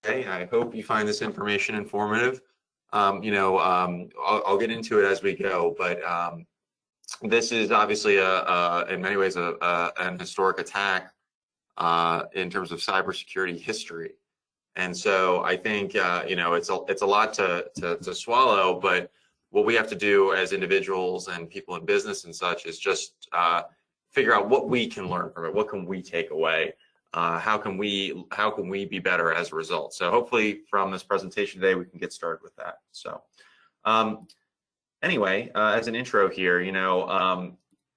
today. I hope you find this information informative. I'll get into it as we go, but this is obviously in many ways an historic attack in terms of cybersecurity history. And so I think it's a lot to swallow, but what we have to do as individuals and people in business and such is just figure out what we can learn from it. What can we take away? How can we be better as a result? So hopefully from this presentation today, we can get started with that. So anyway, as an intro here,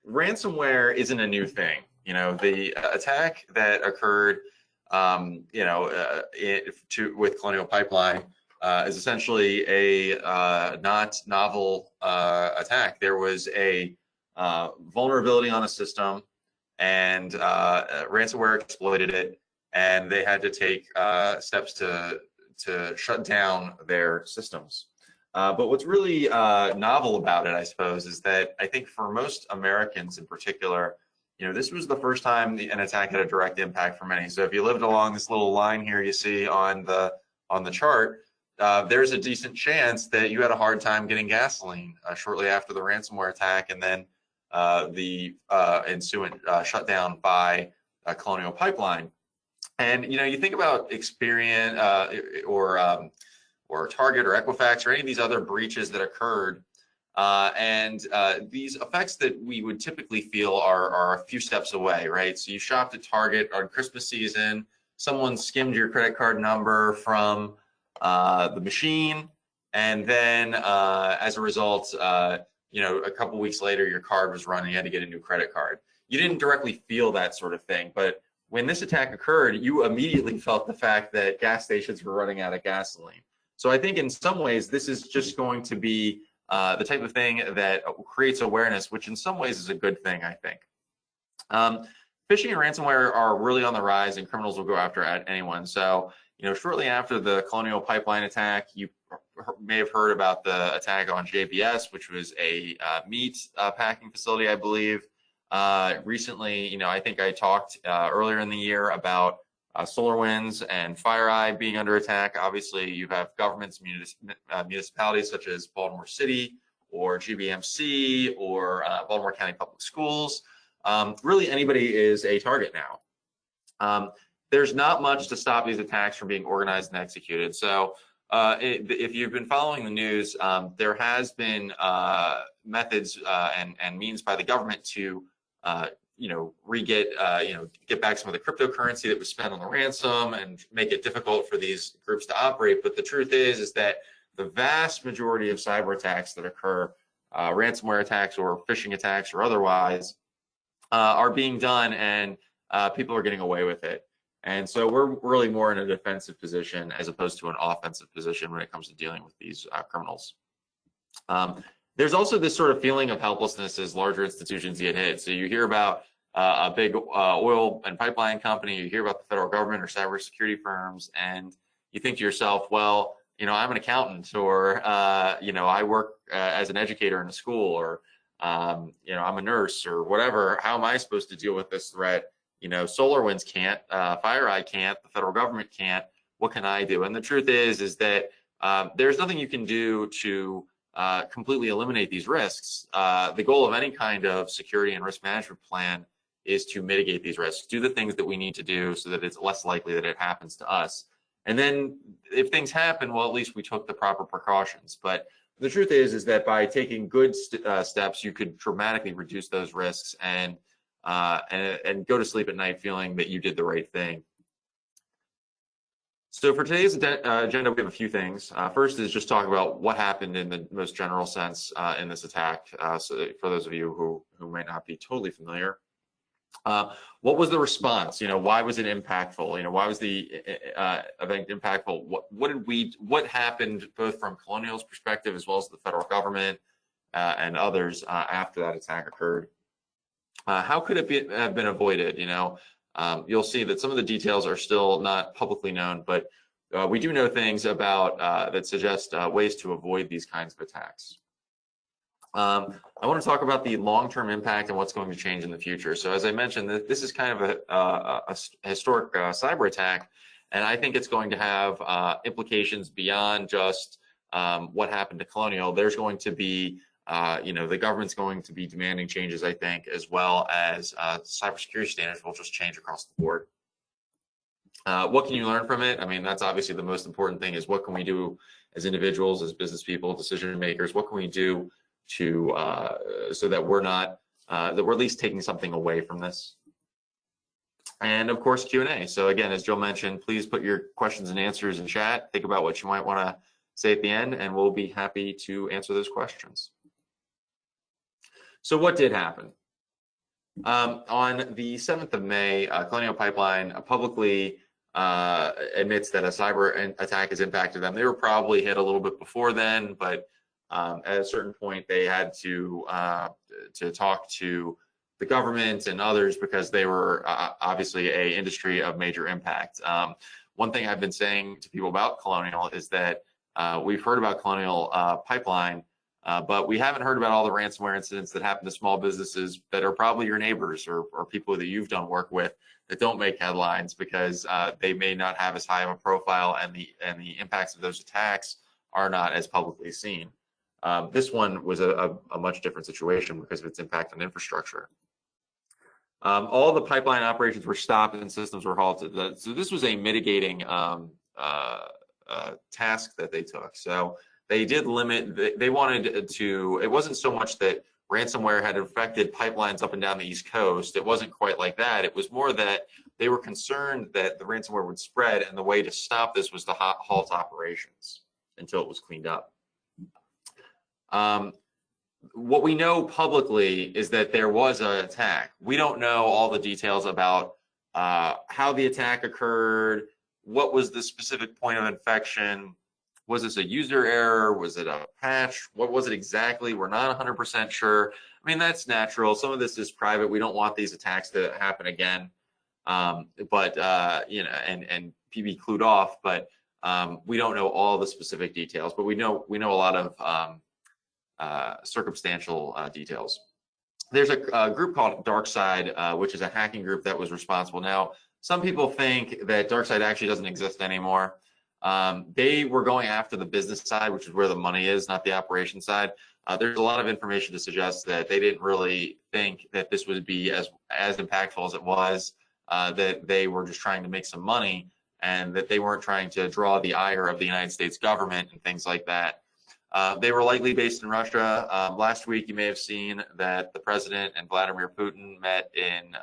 ransomware isn't a new thing. The attack that occurred, with Colonial Pipeline is essentially a not novel attack. There was a vulnerability on a system, and ransomware exploited it, and they had to take steps to shut down their systems. But what's really novel about it, I suppose, is that I think for most Americans in particular, this was the first time an attack had a direct impact for many. So if you lived along this little line here you see on the chart, there's a decent chance that you had a hard time getting gasoline shortly after the ransomware attack, and then the ensuing shutdown by Colonial Pipeline. And you think about Experian or Target or Equifax or any of these other breaches that occurred, and these effects that we would typically feel are a few steps away, right? So you shopped at Target on Christmas season, someone skimmed your credit card number from the machine, and then as a result, a couple weeks later, your card was running, you had to get a new credit card. You didn't directly feel that sort of thing, but when this attack occurred, you immediately felt the fact that gas stations were running out of gasoline. So I think in some ways, this is just going to be the type of thing that creates awareness, which in some ways is a good thing, I think. Phishing and ransomware are really on the rise, and criminals will go after anyone. So, shortly after the Colonial Pipeline attack, you may have heard about the attack on JBS, which was a meat packing facility, I believe. Recently, I think I talked earlier in the year about SolarWinds and FireEye being under attack. Obviously, you have governments, municipalities such as Baltimore City or GBMC or Baltimore County Public Schools. Really, anybody is a target now. There's not much to stop these attacks from being organized and executed. So if you've been following the news, there has been methods and means by the government to get back some of the cryptocurrency that was spent on the ransom and make it difficult for these groups to operate. But the truth is that the vast majority of cyber attacks that occur, ransomware attacks or phishing attacks or otherwise, are being done, and people are getting away with it. And so we're really more in a defensive position as opposed to an offensive position when it comes to dealing with these criminals. There's also this sort of feeling of helplessness as larger institutions get hit. So you hear about a big oil and pipeline company, you hear about the federal government or cybersecurity firms, and you think to yourself, well, I'm an accountant, or I work as an educator in a school, or I'm a nurse or whatever. How am I supposed to deal with this threat? SolarWinds can't, FireEye can't, the federal government can't. What can I do? And the truth is that there's nothing you can do to completely eliminate these risks. The goal of any kind of security and risk management plan is to mitigate these risks, do the things that we need to do so that it's less likely that it happens to us. And then if things happen, well, at least we took the proper precautions. But the truth is that by taking good steps, you could dramatically reduce those risks and go to sleep at night feeling that you did the right thing. So for today's agenda, we have a few things. First is just talk about what happened in the most general sense in this attack. So for those of you who might not be totally familiar, what was the response? Why was it impactful? Why was the event impactful? What happened both from Colonial's perspective as well as the federal government and others after that attack occurred? How could it have been avoided? You'll see that some of the details are still not publicly known, but we do know things about that suggest ways to avoid these kinds of attacks. I want to talk about the long-term impact and what's going to change in the future. So as I mentioned, this is kind of a historic cyber attack, And I think it's going to have implications beyond just what happened to Colonial. There's going to be, the government's going to be demanding changes, I think, as well as cybersecurity standards will just change across the board. What can you learn from it? I mean, that's obviously the most important thing, is what can we do as individuals, as business people, decision makers? What can we do to so that we're not that we're at least taking something away from this? And of course, Q&A. So again, as Jill mentioned, please put your questions and answers in chat. Think about what you might want to say at the end, and we'll be happy to answer those questions. So what did happen? On the 7th of May, Colonial Pipeline publicly admits that a cyber attack has impacted them. They were probably hit a little bit before then, but at a certain point, they had to talk to the government and others because they were obviously an industry of major impact. One thing I've been saying to people about Colonial is that we've heard about Colonial Pipeline, but we haven't heard about all the ransomware incidents that happen to small businesses that are probably your neighbors or people that you've done work with that don't make headlines because they may not have as high of a profile, and the impacts of those attacks are not as publicly seen. This one was a much different situation because of its impact on infrastructure. All the pipeline operations were stopped and systems were halted. So this was a mitigating task that they took. So they did limit, they wanted to, it wasn't so much that ransomware had affected pipelines up and down the East Coast. It wasn't quite like that. It was more that they were concerned that the ransomware would spread, and the way to stop this was to halt operations until it was cleaned up. What we know publicly is that there was an attack. We don't know all the details about how the attack occurred, what was the specific point of infection, was this a user error, was it a patch, what was it exactly? We're not 100% sure. I mean, that's natural. Some of this is private. We don't want these attacks to happen again, and be clued off, but we don't know all the specific details, but we know a lot of circumstantial details. There's a group called DarkSide, which is a hacking group that was responsible. Now, some people think that DarkSide actually doesn't exist anymore. They were going after the business side, which is where the money is, not the operation side. There's a lot of information to suggest that they didn't really think that this would be as impactful as it was, that they were just trying to make some money, and that they weren't trying to draw the ire of the United States government and things like that. They were likely based in Russia. Last week, you may have seen that the president and Vladimir Putin met in,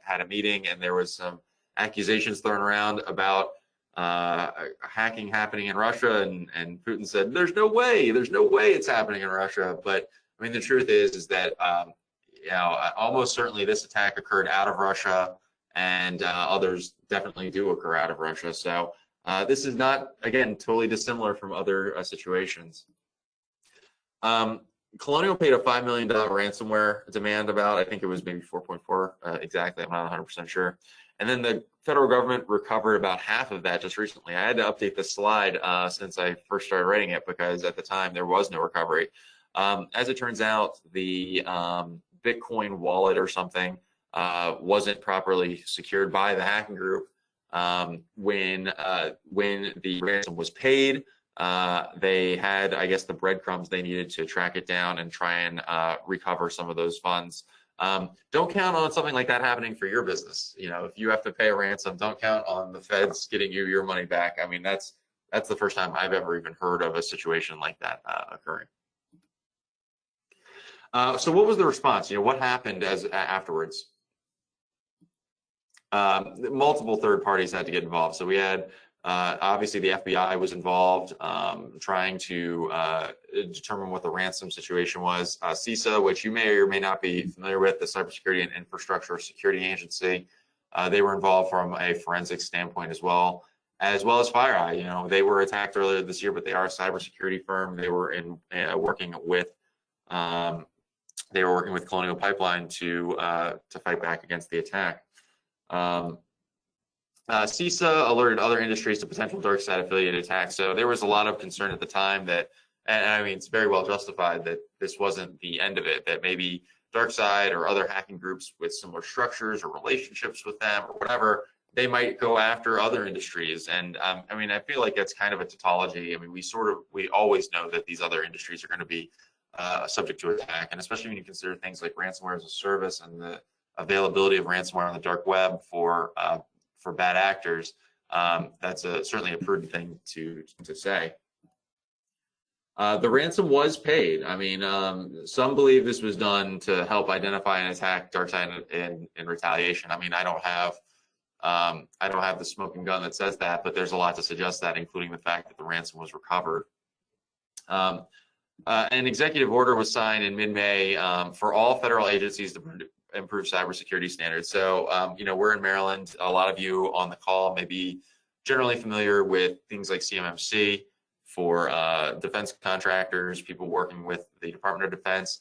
had a meeting, and there was some accusations thrown around about hacking happening in Russia, and Putin said, there's no way it's happening in Russia. But I mean, the truth is that, almost certainly this attack occurred out of Russia, and others definitely do occur out of Russia. So this is not, again, totally dissimilar from other situations. Colonial paid a $5 million ransomware demand about, I think it was maybe 4.4 exactly, I'm not 100% sure. And then the federal government recovered about half of that just recently. I had to update this slide since I first started writing it, because at the time there was no recovery. As it turns out, the Bitcoin wallet or something wasn't properly secured by the hacking group. When the ransom was paid, they had, I guess, the breadcrumbs they needed to track it down and try and recover some of those funds. Don't count on something like that happening for your business. If you have to pay a ransom, don't count on the feds getting you your money back. I mean, that's the first time I've ever even heard of a situation like that occurring. So what was the response? What happened afterwards? Multiple third parties had to get involved. So we had, obviously the FBI was involved, trying to determine what the ransom situation was. CISA, which you may or may not be familiar with, the Cybersecurity and Infrastructure Security Agency, they were involved from a forensic standpoint as well as FireEye. They were attacked earlier this year, but they are a cybersecurity firm. They were working with Colonial Pipeline to fight back against the attack. CISA alerted other industries to potential DarkSide affiliated attacks. So there was a lot of concern at the time that, and I mean, it's very well justified, that this wasn't the end of it, that maybe DarkSide or other hacking groups with similar structures or relationships with them or whatever they might go after other industries. And I mean, I feel like that's kind of a tautology. I mean, we always know that these other industries are going to be subject to attack, and especially when you consider things like ransomware as a service and the availability of ransomware on the dark web for bad actors. That's certainly a prudent thing to say. The ransom was paid. I mean, some believe this was done to help identify and attack DarkSide in retaliation. I mean, I don't have the smoking gun that says that, but there's a lot to suggest that, including the fact that the ransom was recovered. An executive order was signed in mid-May for all federal agencies to improve cybersecurity standards. So, you know, we're in Maryland. A lot of you on the call may be generally familiar with things like CMMC for defense contractors, people working with the Department of Defense.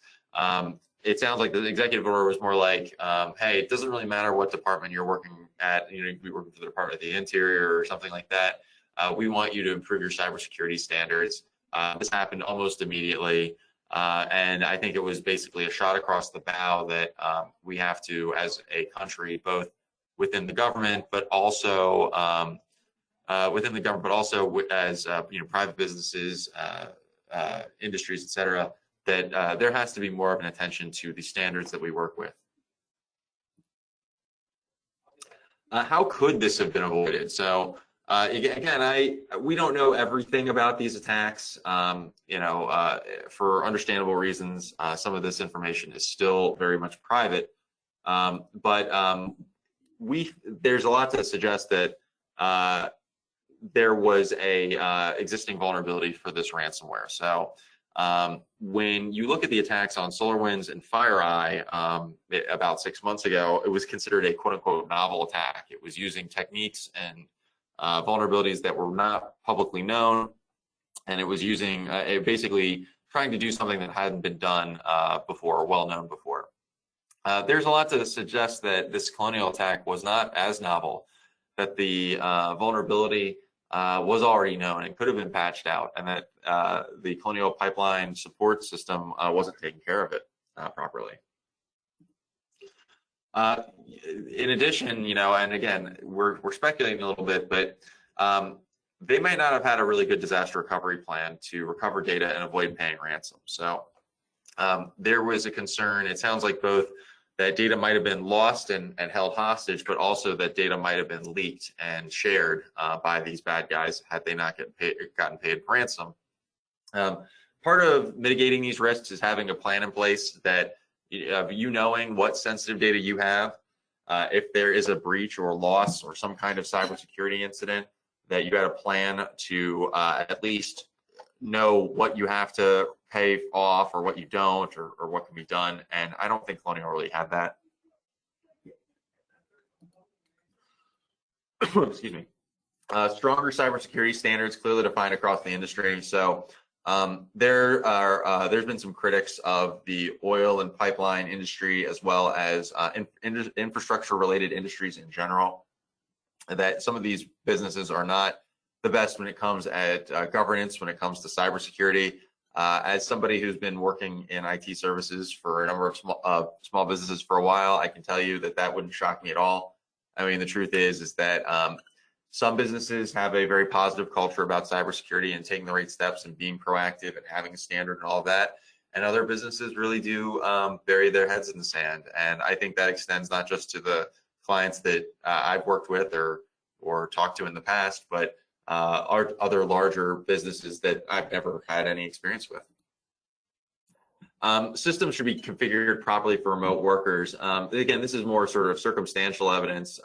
It sounds like the executive order was more like, hey, it doesn't really matter what department you're working at. You know, you could be working for the Department of the Interior or something like that. We want you to improve your cybersecurity standards. This happened almost immediately. And I think it was basically a shot across the bow that we have to, as a country, both within the government, but also as you know, private businesses, industries, et cetera, that there has to be more of an attention to the standards that we work with. How could this have been avoided? So again, we don't know everything about these attacks. You know, for understandable reasons, some of this information is still very much private. But there's a lot to suggest that there was a existing vulnerability for this ransomware. So when you look at the attacks on SolarWinds and FireEye about 6 months ago, it was considered a quote-unquote novel attack. It was using techniques and vulnerabilities that were not publicly known, and it was using basically trying to do something that hadn't been done before, or well known before. There's a lot to suggest that this Colonial attack was not as novel, that the vulnerability was already known and could have been patched out, and that the Colonial Pipeline support system wasn't taking care of it properly. In addition, you know, and again, we're speculating a little bit, but they may not have had a really good disaster recovery plan to recover data and avoid paying ransom. So there was a concern. It sounds like both that data might have been lost and held hostage, but also that data might have been leaked and shared by these bad guys had they not gotten paid ransom. Part of mitigating these risks is having a plan in place that you knowing what sensitive data you have, if there is a breach or loss or some kind of cybersecurity incident, that you got a plan to at least know what you have to pay off or what you don't, or what can be done. And I don't think Colonial really had that. Excuse me. Stronger cybersecurity standards clearly defined across the industry. So there's been some critics of the oil and pipeline industry, as well as infrastructure related industries in general, that some of these businesses are not the best when it comes at governance, when it comes to cybersecurity. As somebody who's been working in IT services for a number of small businesses for a while, I can tell you that that wouldn't shock me at all. I mean, the truth is that some businesses have a very positive culture about cybersecurity and taking the right steps and being proactive and having a standard and all of that. And other businesses really do bury their heads in the sand. And I think that extends not just to the clients that I've worked with or talked to in the past, but other larger businesses that I've never had any experience with. Systems should be configured properly for remote workers. Again, this is more sort of circumstantial evidence.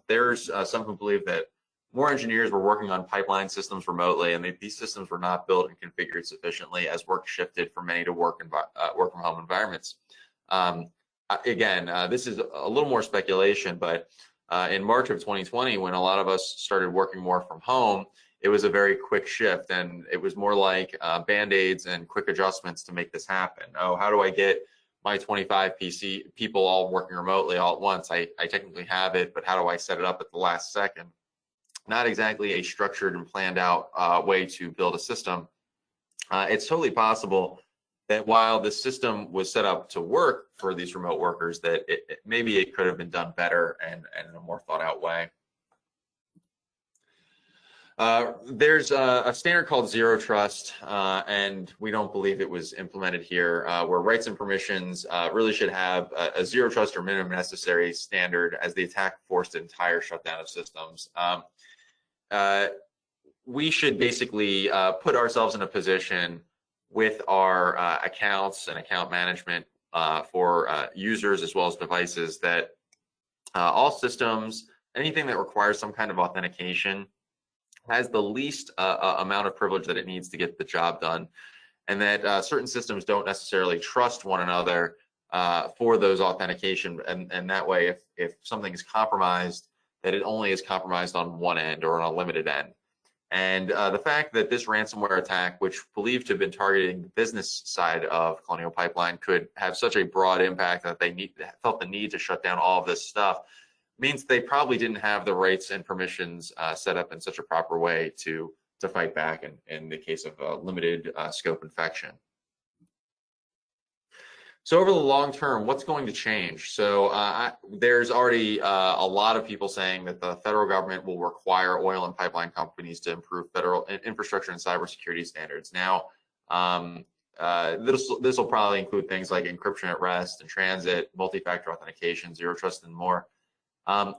There's some who believe that more engineers were working on pipeline systems remotely, and these systems were not built and configured sufficiently as work shifted for many to work from home environments. Again, this is a little more speculation, but in March of 2020, when a lot of us started working more from home, it was a very quick shift, and it was more like Band-Aids and quick adjustments to make this happen. Oh, how do I get my 25 people all working remotely all at once? I technically have it, but how do I set it up at the last second? Not exactly a structured and planned out way to build a system. It's totally possible that while the system was set up to work for these remote workers, that maybe it could have been done better and in a more thought out way. There's a standard called Zero Trust, and we don't believe it was implemented here, where rights and permissions really should have a Zero Trust or minimum necessary standard as the attack forced an entire shutdown of systems. We should basically put ourselves in a position with our accounts and account management for users as well as devices that all systems, anything that requires some kind of authentication, has the least amount of privilege that it needs to get the job done, and that certain systems don't necessarily trust one another for those authentication, and that way if something is compromised, that it only is compromised on one end or on a limited end. And the fact that this ransomware attack, which believed to have been targeting the business side of Colonial Pipeline, could have such a broad impact that they felt the need to shut down all of this stuff, means they probably didn't have the rights and permissions set up in such a proper way to fight back in the case of a limited scope infection. So over the long term, what's going to change? So there's already a lot of people saying that the federal government will require oil and pipeline companies to improve federal infrastructure and cybersecurity standards. Now, this will probably include things like encryption at rest and transit, multi-factor authentication, zero trust, and more. I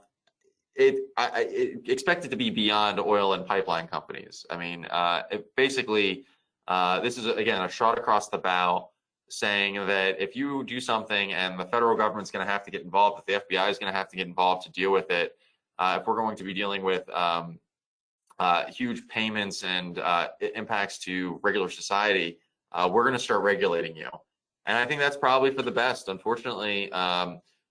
expect it to be beyond oil and pipeline companies. I mean, basically, this is, again, a shot across the bow, saying that if you do something and the federal government's going to have to get involved, if the FBI is going to have to get involved to deal with it, if we're going to be dealing with huge payments and impacts to regular society, we're going to start regulating you. And I think that's probably for the best. Unfortunately,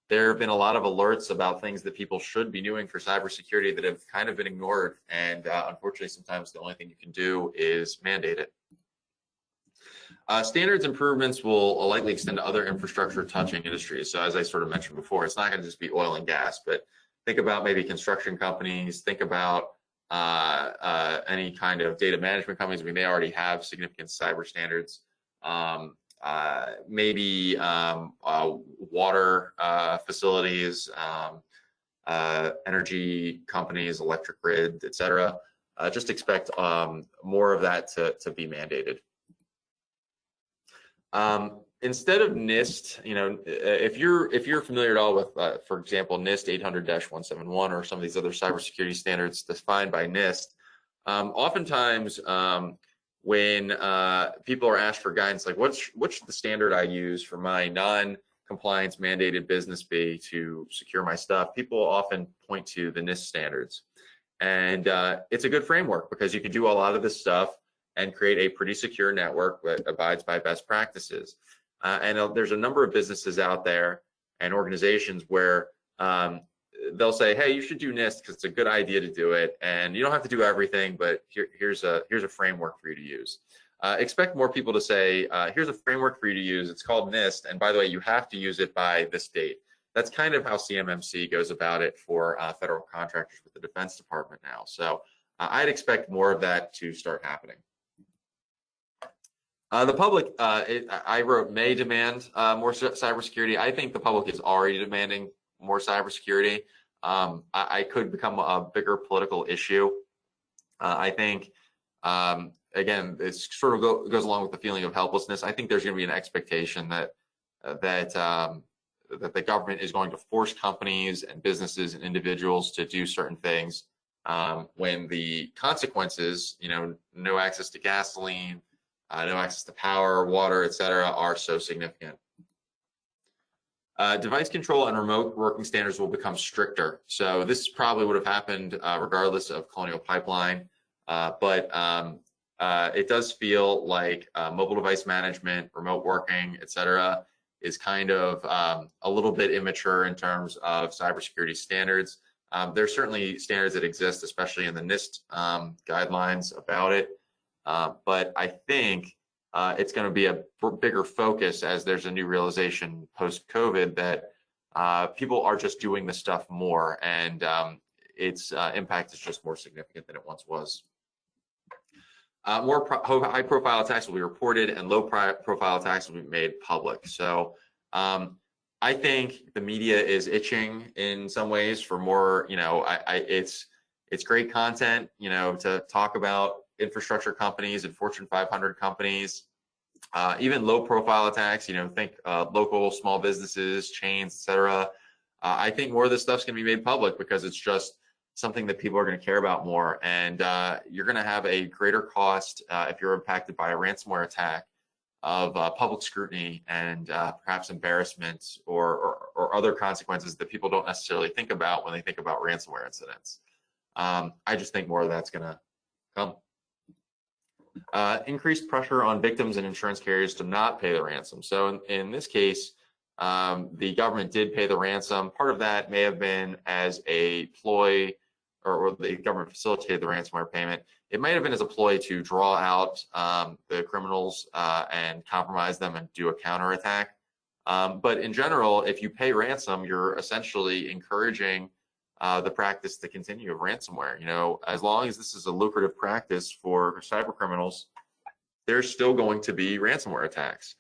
there have been a lot of alerts about things that people should be doing for cybersecurity that have kind of been ignored. And unfortunately, sometimes the only thing you can do is mandate it. Standards improvements will likely extend to other infrastructure touching industries. So as I sort of mentioned before, it's not going to just be oil and gas, but think about maybe construction companies, think about any kind of data management companies. I mean, they already have significant cyber standards. Maybe water facilities, energy companies, electric grid, et cetera. Just expect more of that to be mandated. Instead of NIST, if you're familiar at all with, for example, NIST 800-171 or some of these other cybersecurity standards defined by NIST, oftentimes when people are asked for guidance, like what's the standard I use for my non-compliance mandated business be to secure my stuff, people often point to the NIST standards. And it's a good framework because you can do a lot of this stuff and create a pretty secure network that abides by best practices. And there's a number of businesses out there and organizations where they'll say, hey, you should do NIST because it's a good idea to do it. And you don't have to do everything, but here's a framework for you to use. Expect more people to say, here's a framework for you to use. It's called NIST. And by the way, you have to use it by this date. That's kind of how CMMC goes about it for federal contractors with the Defense Department now. So I'd expect more of that to start happening. The public, I wrote, may demand more cybersecurity. I think the public is already demanding more cybersecurity. I could become a bigger political issue. I think, again, it sort of goes along with the feeling of helplessness. I think there's going to be an expectation that the government is going to force companies and businesses and individuals to do certain things when the consequences, no access to gasoline, no access to power, water, et cetera, are so significant. Device control and remote working standards will become stricter. So this probably would have happened regardless of Colonial Pipeline, but it does feel like mobile device management, remote working, et cetera, is kind of a little bit immature in terms of cybersecurity standards. There's certainly standards that exist, especially in the NIST guidelines about it. But I think it's going to be a bigger focus as there's a new realization post-COVID that people are just doing this stuff more, and its impact is just more significant than it once was. More high-profile attacks will be reported, and low-profile attacks will be made public. So I think the media is itching in some ways for more. It's It's great content, to talk about infrastructure companies and Fortune 500 companies, even low profile attacks, think local small businesses, chains, etc. I think more of this stuff's going to be made public because it's just something that people are going to care about more. And you're going to have a greater cost if you're impacted by a ransomware attack of public scrutiny and perhaps embarrassment or other consequences that people don't necessarily think about when they think about ransomware incidents. I just think more of that's going to come. Increased pressure on victims and insurance carriers to not pay the ransom. So in this case, the government did pay the ransom. Part of that may have been as a ploy, or the government facilitated the ransomware payment. It might have been as a ploy to draw out the criminals and compromise them and do a counterattack. But in general, if you pay ransom, you're essentially encouraging the practice to continue of ransomware. As long as this is a lucrative practice for cyber criminals, there's still going to be ransomware attacks.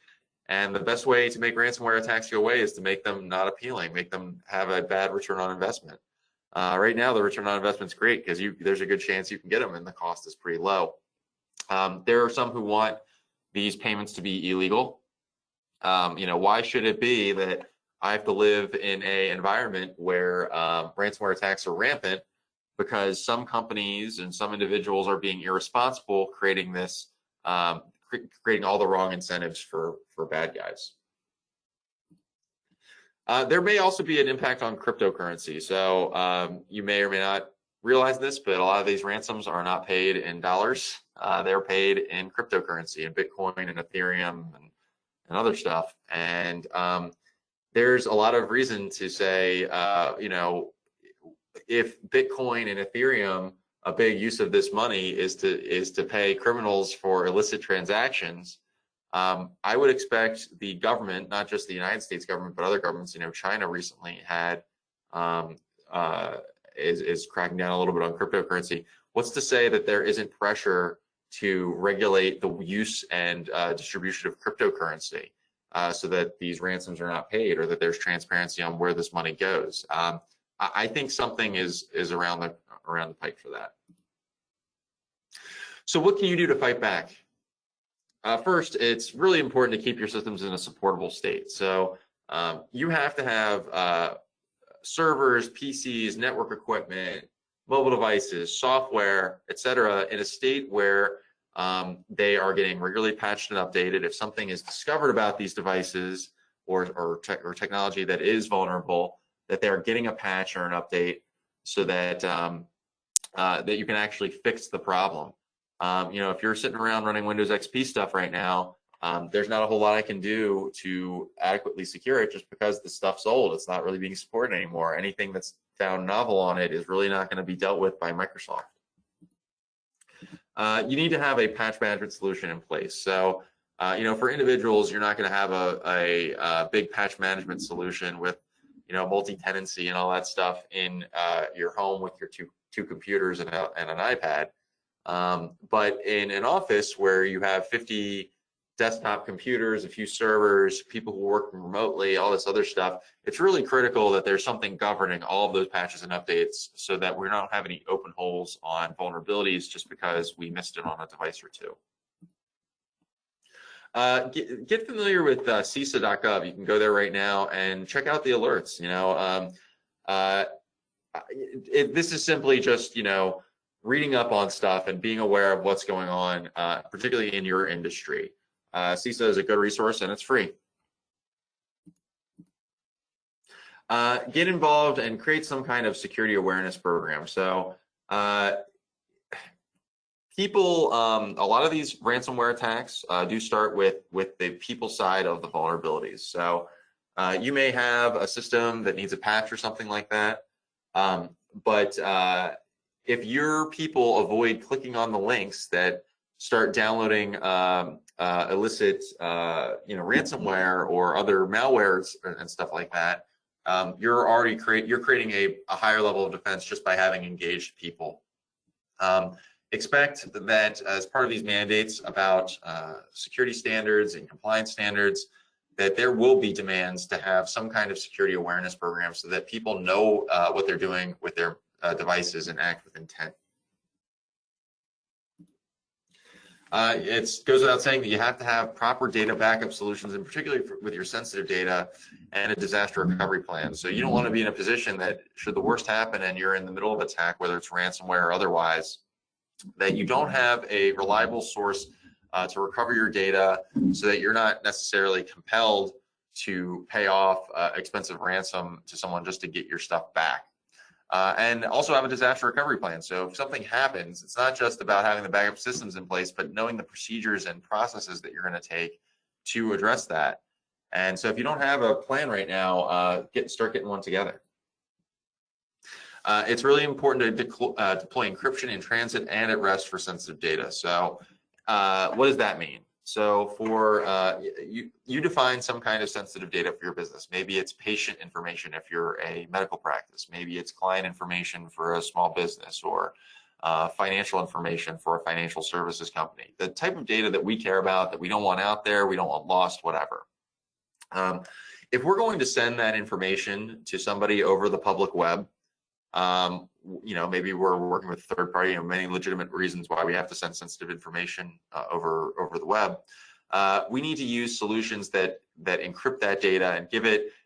And the best way to make ransomware attacks go away is to make them not appealing, make them have a bad return on investment. Right now, the return on investment is great because there's a good chance you can get them and the cost is pretty low. There are some who want these payments to be illegal. Why should it be that I have to live in an environment where ransomware attacks are rampant because some companies and some individuals are being irresponsible, creating this, creating all the wrong incentives for bad guys. There may also be an impact on cryptocurrency. So you may or may not realize this, but a lot of these ransoms are not paid in dollars. They're paid in cryptocurrency, in Bitcoin and Ethereum and other stuff. And there's a lot of reason to say, if Bitcoin and Ethereum, a big use of this money is to pay criminals for illicit transactions, I would expect the government, not just the United States government, but other governments, China recently is cracking down a little bit on cryptocurrency. What's to say that there isn't pressure to regulate the use and distribution of cryptocurrency so that these ransoms are not paid, or that there's transparency on where this money goes? I think something is around the pike for that. So what can you do to fight back? First, it's really important to keep your systems in a supportable state. So you have to have servers, PCs, network equipment, mobile devices, software, etc., in a state where they are getting regularly patched and updated. If something is discovered about these devices or technology that is vulnerable, that they're getting a patch or an update so that that you can actually fix the problem. If you're sitting around running Windows XP stuff right now, there's not a whole lot I can do to adequately secure it just because the stuff's old. It's not really being supported anymore. Anything that's found novel on it is really not going to be dealt with by Microsoft. You need to have a patch management solution in place. So, for individuals, you're not going to have a big patch management solution with, multi-tenancy and all that stuff in your home with your two computers and an iPad. But in an office where you have 50 desktop computers, a few servers, people who work remotely, all this other stuff, it's really critical that there's something governing all of those patches and updates so that we don't have any open holes on vulnerabilities just because we missed it on a device or two. Get familiar with CISA.gov. You can go there right now and check out the alerts. This is simply just, reading up on stuff and being aware of what's going on, particularly in your industry. CISA is a good resource and it's free. Get involved and create some kind of security awareness program. So people, a lot of these ransomware attacks do start with the people side of the vulnerabilities. So you may have a system that needs a patch or something like that, but if your people avoid clicking on the links that start downloading illicit, ransomware or other malwares and stuff like that, you're creating a higher level of defense just by having engaged people. Expect that as part of these mandates about security standards and compliance standards, that there will be demands to have some kind of security awareness program so that people know what they're doing with their devices and act with intent. It goes without saying that you have to have proper data backup solutions, and particularly with your sensitive data, and a disaster recovery plan. So you don't want to be in a position that, should the worst happen and you're in the middle of attack, whether it's ransomware or otherwise, that you don't have a reliable source to recover your data, so that you're not necessarily compelled to pay off expensive ransom to someone just to get your stuff back. And also have a disaster recovery plan. So if something happens, it's not just about having the backup systems in place, but knowing the procedures and processes that you're going to take to address that. And so if you don't have a plan right now, start getting one together. It's really important to deploy encryption in transit and at rest for sensitive data. So what does that mean? So for you define some kind of sensitive data for your business. Maybe it's patient information if you're a medical practice. Maybe it's client information for a small business, or financial information for a financial services company. The type of data that we care about, that we don't want out there, we don't want lost, whatever. If we're going to send that information to somebody over the public web, maybe we're working with a third party, many legitimate reasons why we have to send sensitive information over the web. We need to use solutions that encrypt that data and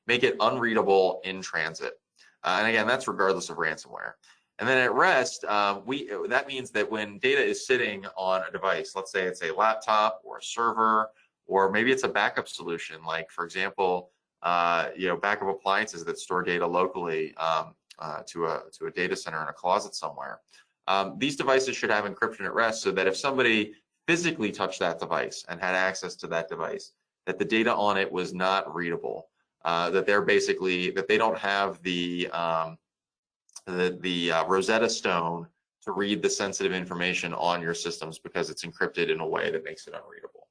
make it unreadable in transit. And again, that's regardless of ransomware. And then at rest, that means that when data is sitting on a device, let's say it's a laptop or a server, or maybe it's a backup solution, like, for example, backup appliances that store data locally to a data center in a closet somewhere. These devices should have encryption at rest, so that if somebody physically touched that device and had access to that device, that the data on it was not readable, that they don't have the Rosetta Stone to read the sensitive information on your systems, because it's encrypted in a way that makes it unreadable.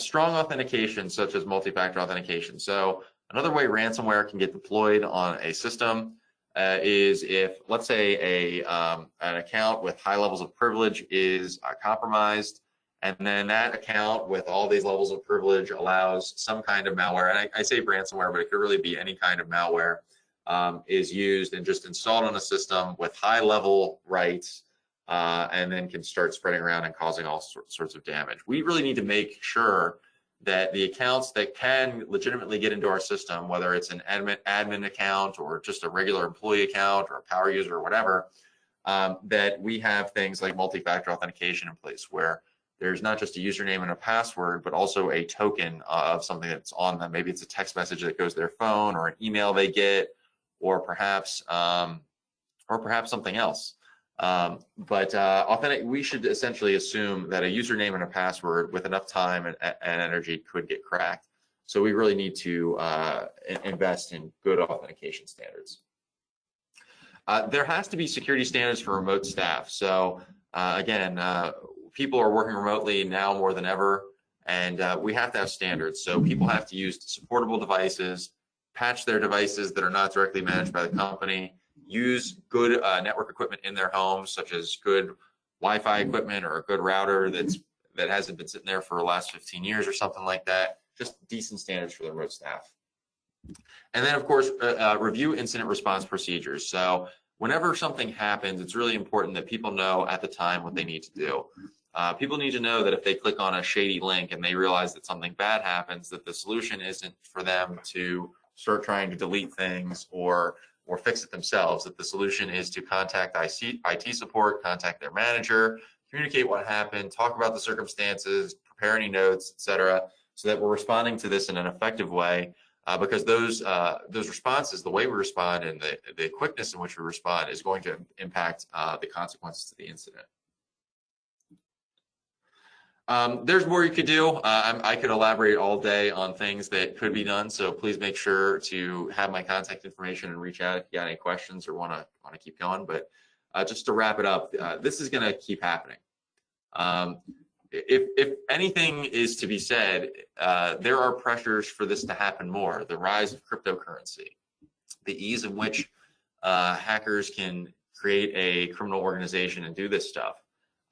Strong authentication, such as multi-factor authentication. So another way ransomware can get deployed on a system is if, let's say, an account with high levels of privilege is compromised, and then that account with all these levels of privilege allows some kind of malware, and I say ransomware, but it could really be any kind of malware, is used and just installed on a system with high level rights, and then can start spreading around and causing all sorts of damage. We really need to make sure that the accounts that can legitimately get into our system, whether it's an admin account or just a regular employee account or a power user or whatever, that we have things like multi-factor authentication in place, where there's not just a username and a password, but also a token of something that's on them. Maybe it's a text message that goes to their phone, or an email they get, or perhaps something else. We should essentially assume that a username and a password with enough time and energy could get cracked. So we really need to invest in good authentication standards. There has to be security standards for remote staff. So again, people are working remotely now more than ever, and we have to have standards. So people have to use supportable devices, patch their devices that are not directly managed by the company, use good network equipment in their homes, such as good Wi-Fi equipment or a good router that hasn't been sitting there for the last 15 years or something like that. Just decent standards for the remote staff. And then, of course, review incident response procedures. So whenever something happens, it's really important that people know at the time what they need to do. People need to know that if they click on a shady link and they realize that something bad happens, that the solution isn't for them to start trying to delete things or fix it themselves, that the solution is to contact IT support, contact their manager, communicate what happened, talk about the circumstances, prepare any notes, etc., so that we're responding to this in an effective way, because those responses, the way we respond and the quickness in which we respond, is going to impact the consequences to the incident. There's more you could do. I could elaborate all day on things that could be done, so please make sure to have my contact information and reach out if you got any questions or want to keep going. But just to wrap it up, this is going to keep happening. If anything is to be said, there are pressures for this to happen more. The rise of cryptocurrency, the ease in which hackers can create a criminal organization and do this stuff.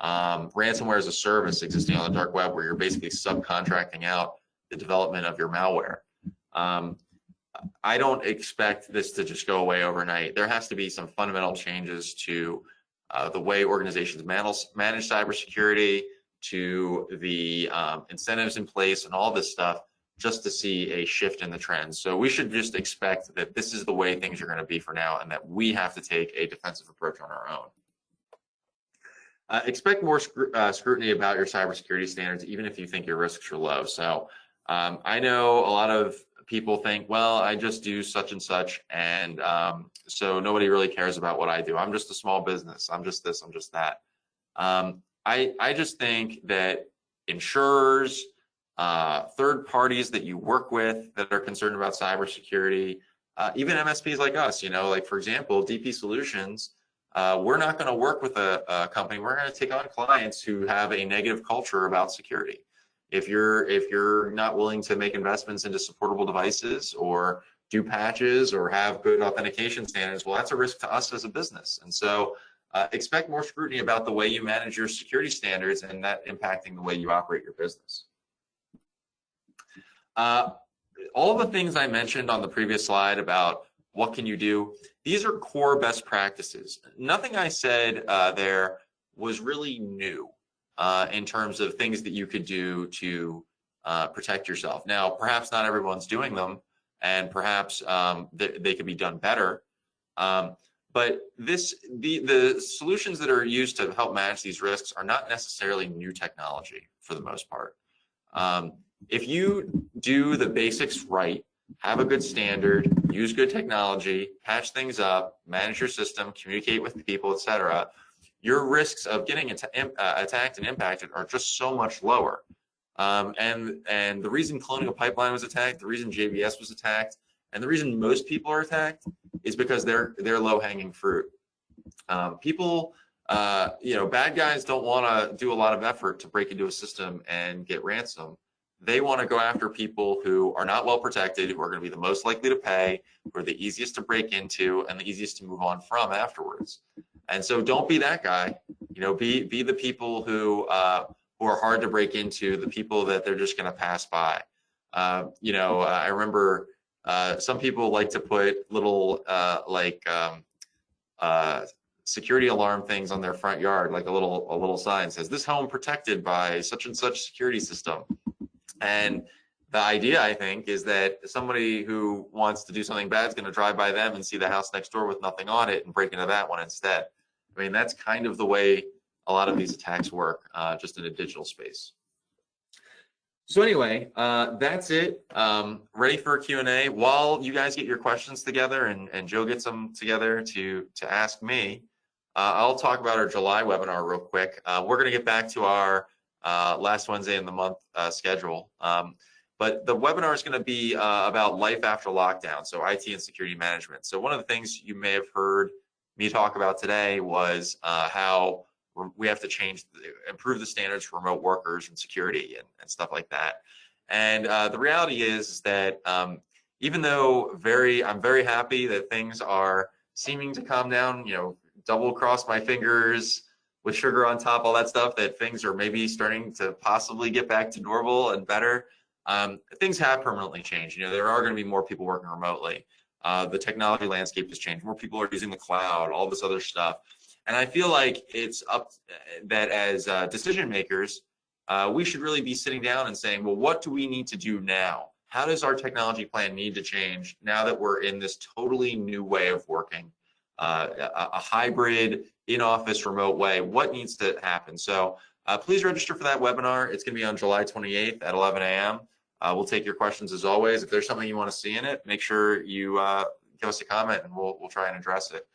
Ransomware as a service existing on the dark web, where you're basically subcontracting out the development of your malware. I don't expect this to just go away overnight. There has to be some fundamental changes to the way organizations manage cybersecurity, to the incentives in place and all this stuff, just to see a shift in the trends. So we should just expect that this is the way things are going to be for now, and that we have to take a defensive approach on our own. Expect more scrutiny about your cybersecurity standards, even if you think your risks are low. So I know a lot of people think, well, I just do such and such, and so nobody really cares about what I do. I'm just a small business. I'm just this, I'm just that. I just think that insurers, third parties that you work with that are concerned about cybersecurity, even MSPs like us, like for example, DP Solutions, we're not going to work with a company. We're going to take on clients who have a negative culture about security. If you're not willing to make investments into supportable devices or do patches or have good authentication standards, well, that's a risk to us as a business. And so expect more scrutiny about the way you manage your security standards and that impacting the way you operate your business. All the things I mentioned on the previous slide about what can you do, these are core best practices. Nothing I said there was really new in terms of things that you could do to protect yourself. Now, perhaps not everyone's doing them, and perhaps they could be done better. But the solutions that are used to help manage these risks are not necessarily new technology for the most part. If you do the basics right, have a good standard, use good technology, patch things up, manage your system, communicate with people, etc., your risks of getting attacked and impacted are just so much lower. And the reason Colonial Pipeline was attacked, the reason JBS was attacked, and the reason most people are attacked is because they're low-hanging fruit. People, bad guys don't want to do a lot of effort to break into a system and get ransom. They want to go after people who are not well protected, who are going to be the most likely to pay, who are the easiest to break into, and the easiest to move on from afterwards. And so don't be that guy. Be the people who are hard to break into, the people that they're just going to pass by. I remember some people like to put little security alarm things on their front yard, like a little sign says, "This home protected by such and such security system." And the idea, I think, is that somebody who wants to do something bad is going to drive by them and see the house next door with nothing on it and break into that one instead. I mean, that's kind of the way a lot of these attacks work, just in a digital space. So anyway, that's it. Ready for a Q&A. While you guys get your questions together and Joe gets them together to ask me, I'll talk about our July webinar real quick. We're going to get back to our last Wednesday in the month schedule. But the webinar is going to be about life after lockdown, so IT and security management. So one of the things you may have heard me talk about today was how we have to improve the standards for remote workers and security and stuff like that. And the reality is that even though I'm very happy that things are seeming to calm down, double cross my fingers with sugar on top, all that stuff, that things are maybe starting to possibly get back to normal and better. Things have permanently changed. There are going to be more people working remotely. The technology landscape has changed. More people are using the cloud, all this other stuff. And I feel like it's up that as decision makers, we should really be sitting down and saying, well, what do we need to do now? How does our technology plan need to change now that we're in this totally new way of working, a hybrid, in-office, remote way? What needs to happen? So please register for that webinar. It's going to be on July 28th at 11 a.m. We'll take your questions as always. If there's something you want to see in it, make sure you give us a comment and we'll try and address it.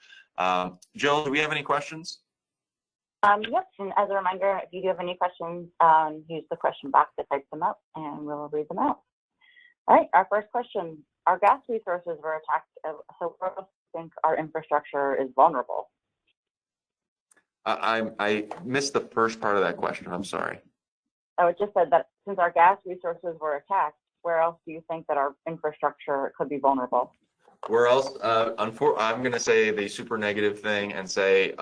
Jill, do we have any questions? Yes, and as a reminder, if you do have any questions, use the question box to type them up and we'll read them out. All right, our first question. Our gas resources were attacked, so we think our infrastructure is vulnerable. I missed the first part of that question. I'm sorry. Oh, it just said that since our gas resources were attacked, where else do you think that our infrastructure could be vulnerable? Where else? I'm going to say the super negative thing and say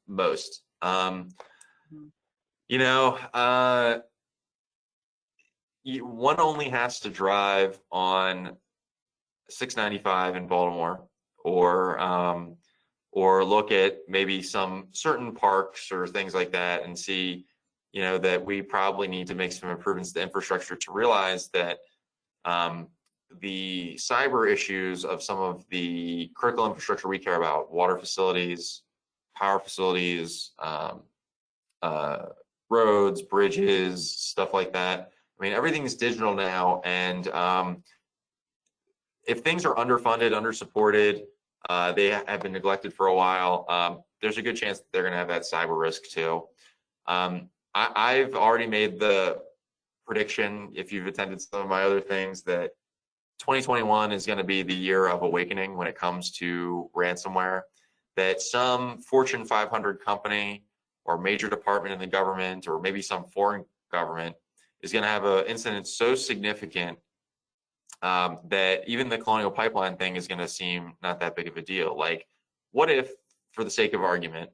most. One only has to drive on 695 in Baltimore, or look at maybe some certain parks or things like that and see, that we probably need to make some improvements to infrastructure to realize that the cyber issues of some of the critical infrastructure we care about, water facilities, power facilities, roads, bridges, stuff like that. I mean, everything is digital now, and if things are underfunded, undersupported, they have been neglected for a while, there's a good chance that they're going to have that cyber risk too. I've already made the prediction, if you've attended some of my other things, that 2021 is going to be the year of awakening when it comes to ransomware, that some Fortune 500 company or major department in the government or maybe some foreign government is going to have an incident so significant that even the Colonial Pipeline thing is going to seem not that big of a deal. Like, what if, for the sake of argument,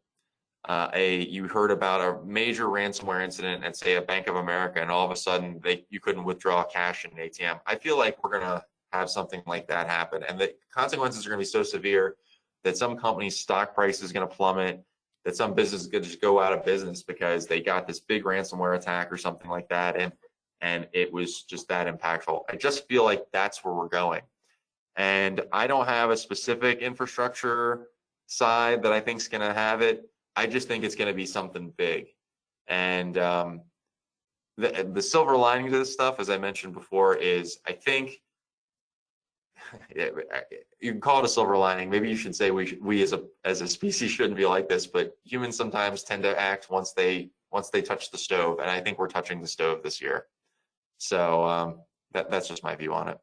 you heard about a major ransomware incident at, say, a Bank of America, and all of a sudden you couldn't withdraw cash in an ATM? I feel like we're going to have something like that happen, and the consequences are going to be so severe that some companies' stock price is going to plummet, that some business is going to just go out of business because they got this big ransomware attack or something like that, and it was just that impactful. I just feel like that's where we're going. And I don't have a specific infrastructure side that I think is going to have it. I just think it's going to be something big. And the silver lining to this stuff, as I mentioned before, is I think you can call it a silver lining. Maybe you should say we as a species shouldn't be like this, but humans sometimes tend to act once they touch the stove, and I think we're touching the stove this year. So that's just my view on it.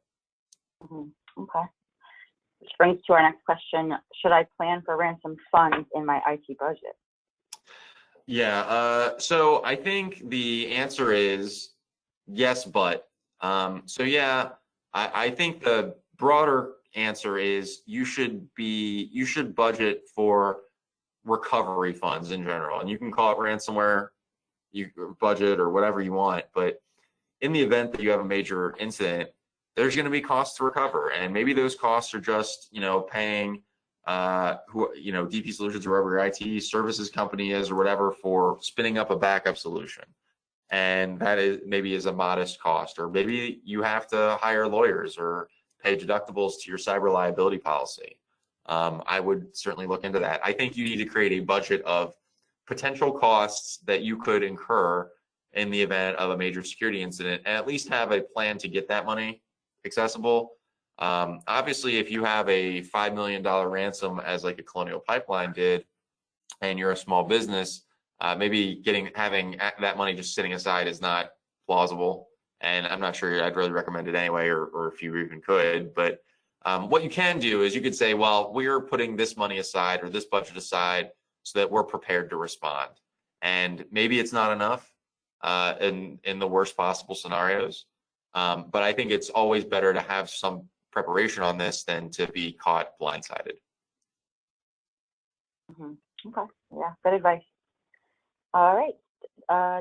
Okay. Which brings to our next question: should I plan for ransom funds in my IT budget? Yeah. So I think the answer is yes, but so yeah, I think the broader answer is you should budget for recovery funds in general, and you can call it ransomware budget or whatever you want, but in the event that you have a major incident, there's going to be costs to recover, and maybe those costs are just paying DP Solutions, whoever your IT services company is or whatever, for spinning up a backup solution, and that is a modest cost, or maybe you have to hire lawyers or pay deductibles to your cyber liability policy. I would certainly look into that. I think you need to create a budget of potential costs that you could incur in the event of a major security incident, and at least have a plan to get that money accessible. Obviously, if you have a $5 million ransom, as like a Colonial Pipeline did, and you're a small business, maybe having that money just sitting aside is not plausible. And I'm not sure I'd really recommend it anyway, or if you even could. But what you can do is you could say, well, we're putting this money aside or this budget aside so that we're prepared to respond. And maybe it's not enough in the worst possible scenarios. But I think it's always better to have some preparation on this than to be caught blindsided. Okay, yeah, good advice. All right,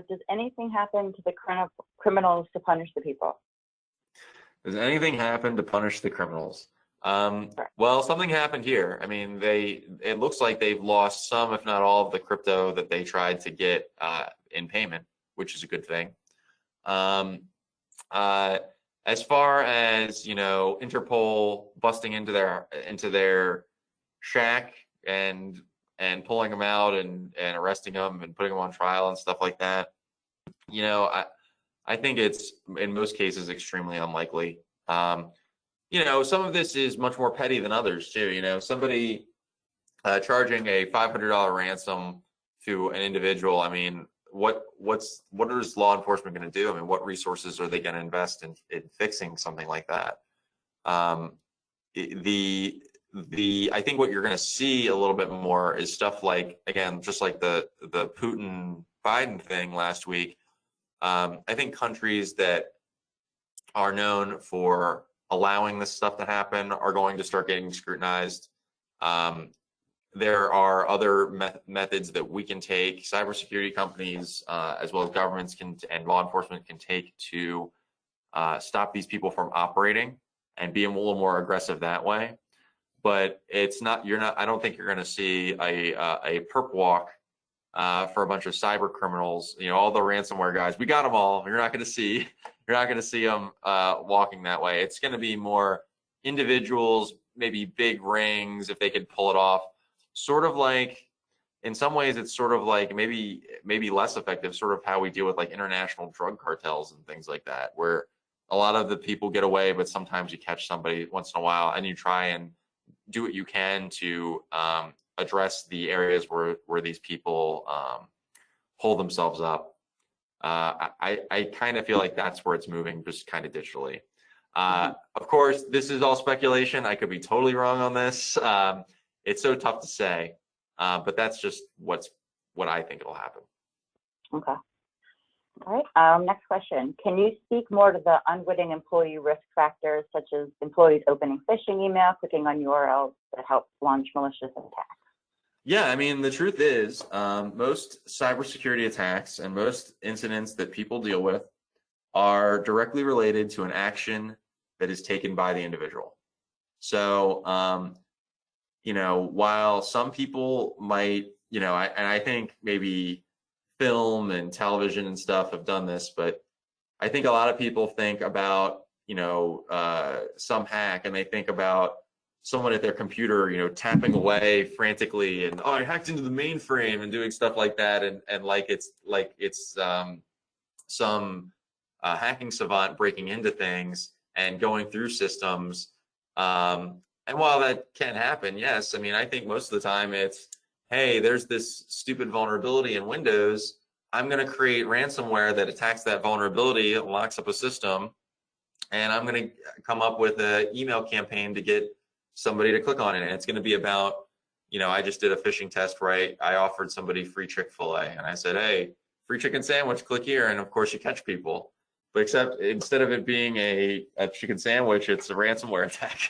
does anything happen to the criminals to punish the people? Does anything happen to punish the criminals? Well, something happened here. I mean, it looks like they've lost some, if not all, of the crypto that they tried to get in payment, which is a good thing. As far as Interpol busting into their shack and pulling them out and arresting them and putting them on trial and stuff like that, I think it's in most cases extremely unlikely. Some of this is much more petty than others too. Somebody charging a $500 ransom to an individual. I mean, what is law enforcement going to do? I mean, what resources are they going to invest in fixing something like that? I think what you're going to see a little bit more is stuff like, again, just like the Putin Biden thing last week. I think countries that are known for allowing this stuff to happen are going to start getting scrutinized. There are other methods that we can take, cybersecurity companies, as well as governments and law enforcement can take to stop these people from operating. and be a little more aggressive that way. But it's not, I don't think you're going to see a perp walk for a bunch of cyber criminals, all the ransomware guys. We got them all. You're not going to see them walking that way. It's going to be more individuals, maybe big rings if they could pull it off. Sort of like, in some ways, it's sort of like maybe less effective, sort of how we deal with like international drug cartels and things like that, where a lot of the people get away, but sometimes you catch somebody once in a while, and you try and do what you can to address the areas where these people hold themselves up. I kind of feel like that's where it's moving, just kind of digitally. Of course, this is all speculation. I could be totally wrong on this. It's so tough to say, but that's just what I think will happen. Okay. All right. Next question. Can you speak more to the unwitting employee risk factors, such as employees opening phishing email, clicking on URLs that help launch malicious attacks? Yeah, I mean, the truth is, most cybersecurity attacks and most incidents that people deal with are directly related to an action that is taken by the individual. So, while some people might, and I think maybe film and television and stuff have done this, but I think a lot of people think about, some hack, and they think about someone at their computer, tapping away frantically and, oh, I hacked into the mainframe and doing stuff like that. And like it's some hacking savant breaking into things and going through systems. And while that can happen, yes, I mean, I think most of the time it's, hey, there's this stupid vulnerability in Windows. I'm going to create ransomware that attacks that vulnerability, it locks up a system, and I'm going to come up with an email campaign to get somebody to click on it. And it's going to be about, I just did a phishing test where I offered somebody free Chick-fil-A, and I said, hey, free chicken sandwich, click here. And of course you catch people, but except instead of it being a chicken sandwich, it's a ransomware attack.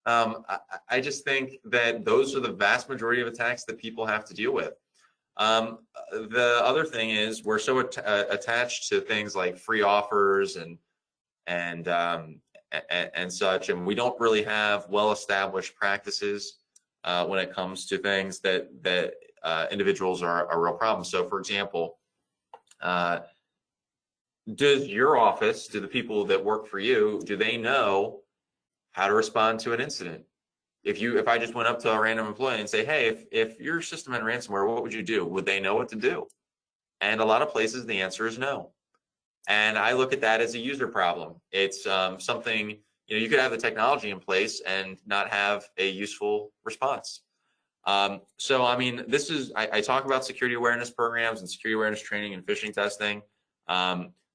I just think that those are the vast majority of attacks that people have to deal with. The other thing is we're so attached to things like free offers and such, and we don't really have well-established practices when it comes to things that individuals are a real problem. So, for example, does your office, do the people that work for you, do they know how to respond to an incident? If I just went up to a random employee and say, hey, if your system had ransomware, what would you do? Would they know what to do? And a lot of places, the answer is no. And I look at that as a user problem. It's something, you could have the technology in place and not have a useful response. So, I mean, I talk about security awareness programs and security awareness training and phishing testing.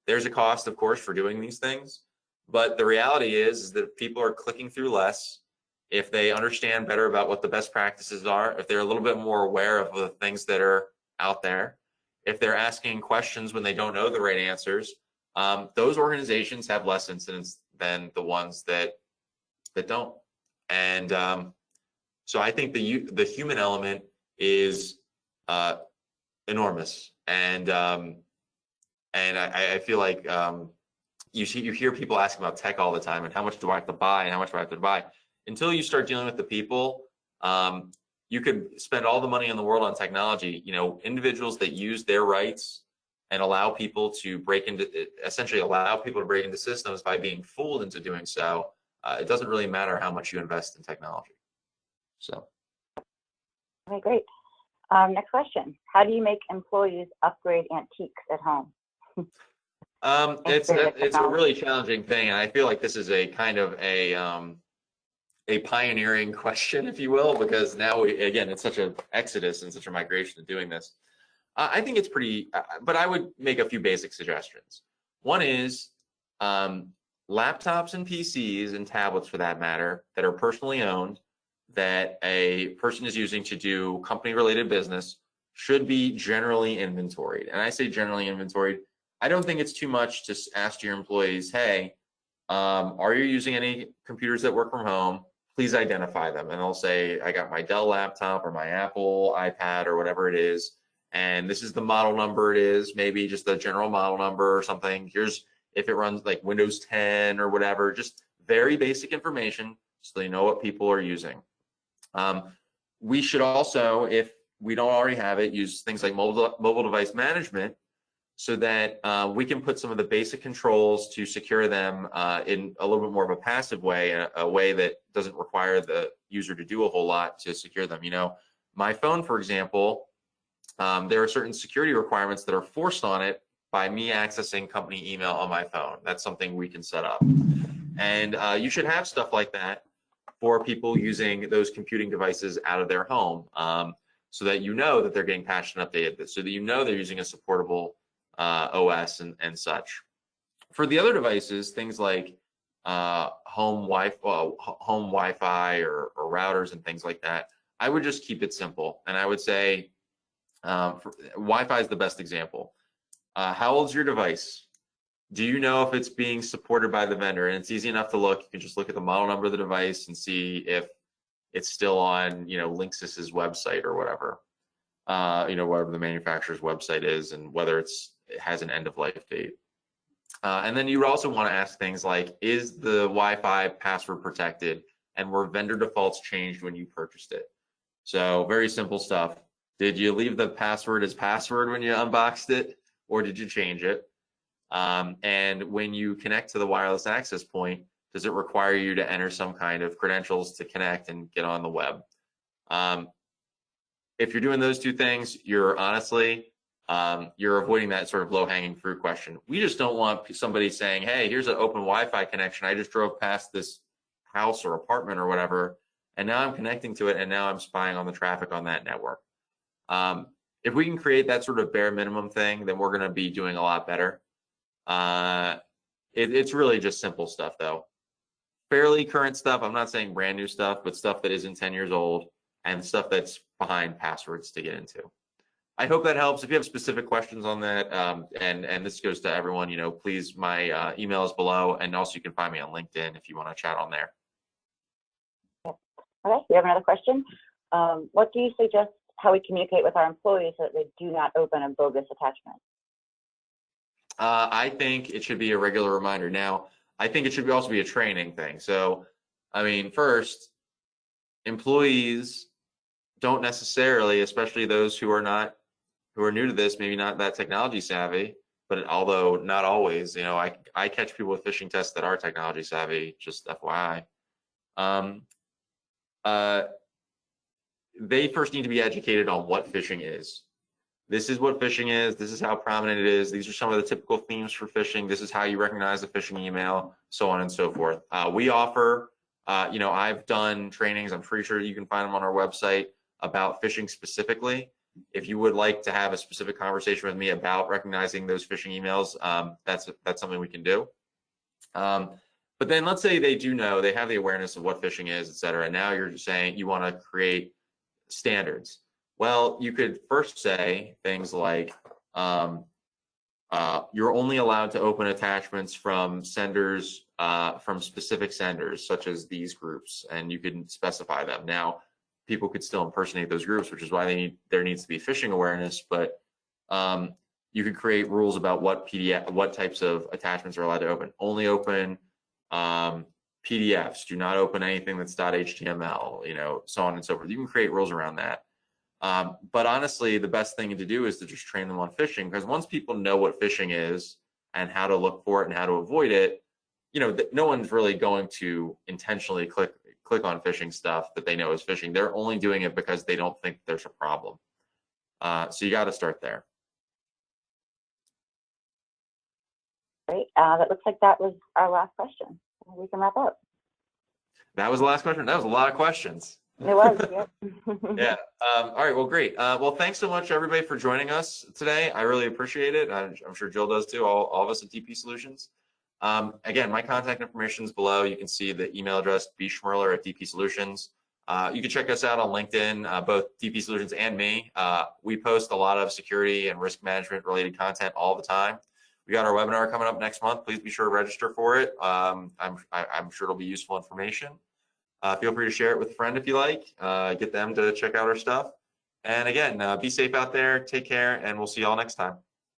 There's a cost, of course, for doing these things. But the reality is that people are clicking through less if they understand better about what the best practices are, if they're a little bit more aware of the things that are out there, if they're asking questions when they don't know the right answers. Those organizations have less incidents than the ones that don't. And so I think the human element is enormous. And I feel like you hear people asking about tech all the time and how much do I have to buy and how much do I have to buy. Until you start dealing with the people, you could spend all the money in the world on technology. Individuals that use their rights and allow people to break into systems by being fooled into doing so. It doesn't really matter how much you invest in technology. So. Okay, great. Next question. How do you make employees upgrade antiques at home? It's a really challenging thing, and I feel like this is a kind of a pioneering question, if you will, because now it's such an exodus and such a migration to doing this. I think it's pretty, but I would make a few basic suggestions. One is laptops and PCs and tablets, for that matter, that are personally owned, that a person is using to do company-related business, should be generally inventoried. And I say generally inventoried. I don't think it's too much to ask your employees, hey, are you using any computers that work from home? Please identify them. And they'll say, I got my Dell laptop or my Apple iPad or whatever it is, and this is the model number it is, maybe just the general model number or something. Here's if it runs like Windows 10 or whatever. Just very basic information so they know what people are using. We should also, if we don't already have it, use things like mobile device management so that we can put some of the basic controls to secure them in a little bit more of a passive way, a way that doesn't require the user to do a whole lot to secure them. You know, my phone, for example, there are certain security requirements that are forced on it by me accessing company email on my phone. That's something we can set up. And you should have stuff like that for people using those computing devices out of their home, so that you know that they're getting patched and updated, so that you know they're using a supportable OS and such. For the other devices, things like home Wi-Fi or routers and things like that, I would just keep it simple. And I would say Wi-Fi is the best example. How old's your device? Do you know if it's being supported by the vendor? And it's easy enough to look. You can just look at the model number of the device and see if it's still on, you know, Linksys's website or whatever, you know, whatever the manufacturer's website is, and whether it has an end of life date. And then you would also want to ask things like, is the Wi-Fi password protected, and were vendor defaults changed when you purchased it? So very simple stuff. Did you leave the password as password when you unboxed it, or did you change it? And when you connect to the wireless access point, does it require you to enter some kind of credentials to connect and get on the web? If you're doing those two things, you're honestly, you're avoiding that sort of low-hanging fruit question. We just don't want somebody saying, hey, here's an open Wi-Fi connection. I just drove past this house or apartment or whatever, and now I'm connecting to it, and now I'm spying on the traffic on that network. If we can create that sort of bare minimum thing, then we're going to be doing a lot better. It's really just simple stuff, though. Fairly current stuff. I'm not saying brand new stuff, but stuff that isn't 10 years old and stuff that's behind passwords to get into. I hope that helps. If you have specific questions on that, and this goes to everyone, you know, please, my email is below, and also you can find me on LinkedIn if you want to chat on there. Okay, we have another question. What do you suggest how we communicate with our employees so that they do not open a bogus attachment? I think it should be a regular reminder. Now, I think it should also be a training thing. So, I mean, first, employees don't necessarily, especially those who are new to this, maybe not that technology savvy, but although not always, you know, I catch people with phishing tests that are technology savvy, just FYI. They first need to be educated on what phishing is. This is what phishing is. This is how prominent it is. These are some of the typical themes for phishing. This is how you recognize a phishing email, so on and so forth. We offer, you know, I've done trainings. I'm pretty sure you can find them on our website about phishing specifically. If you would like to have a specific conversation with me about recognizing those phishing emails, that's something we can do. But then let's say they do know, they have the awareness of what phishing is, et cetera. And now you're just saying you want to create standards. Well, you could first say things like, you're only allowed to open attachments from senders, from specific senders, such as these groups, and you can specify them. Now, people could still impersonate those groups, which is why there needs to be phishing awareness, but you could create rules about what types of attachments are allowed to open. Only open PDFs, do not open anything that's .html, you know, so on and so forth. You can create rules around that. But honestly, the best thing to do is to just train them on phishing, because once people know what phishing is and how to look for it and how to avoid it, you know, no one's really going to intentionally click on phishing stuff that they know is phishing. They're only doing it because they don't think there's a problem. So you got to start there. Great. That looks like that was our last question. We can wrap up. That was the last question. That was a lot of questions. It was, yeah. Yeah. All right. Well, great. Well, thanks so much, everybody, for joining us today. I really appreciate it. I'm sure Jill does too. All of us at DP Solutions. Again, my contact information is below. You can see the email address, bschmerler@DP Solutions. You can check us out on LinkedIn, both DP Solutions and me. We post a lot of security and risk management related content all the time. We got our webinar coming up next month. Please be sure to register for it. I'm sure it'll be useful information. Feel free to share it with a friend if you like. Get them to check out our stuff. And again, be safe out there. Take care, and we'll see you all next time.